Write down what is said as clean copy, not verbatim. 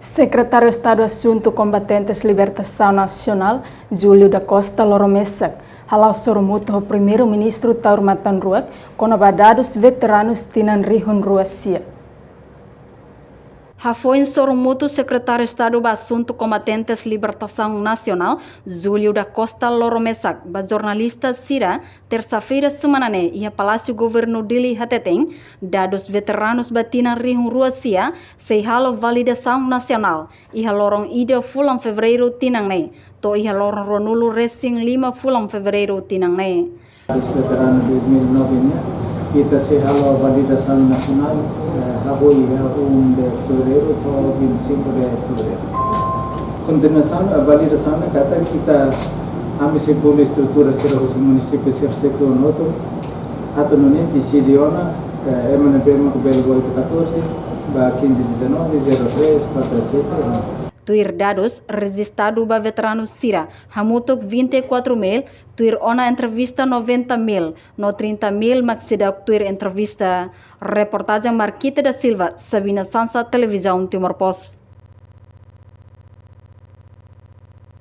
Secretário de Estado Assunto Combatentes Libertação Nacional, Júlio da Costa Loromesak, halau sorumuto o primeiro-ministro Taur Matanruak, com dados veteranos tinan rihun ruasia. Foi sorumuto secretário de Estado do Assunto Combatentes Libertação Nacional, Júlio da Costa Loromesak, jornalista Sira, terça-feira semanane, e a Palácio Governo Dili Hateteng, dados veteranos batina rihun ruasia, sei halo validação nacional, e halorong ide fulam fevereiro tinangne, to e halorong ronulu racing 5 fulam fevereiro tinangne. Os veteranos de 2009 kita se halo validação nacional haboi 1 de fevereiro to 25 de fevereiro. Continuação a validação kata kita kami sebuah estrutura serahus município setor noto atau noni di Sidiona MNP Macbel 14 ba 1519 03 47. Tuir dados registrado ba veteranos Sira, hamutok 24.000, tuir ona entrevista 90.000, no 30.000 maksidak tuir entrevista. Reportagem Marquita da Silva, Sabina Sansa, Televisão Timor Post.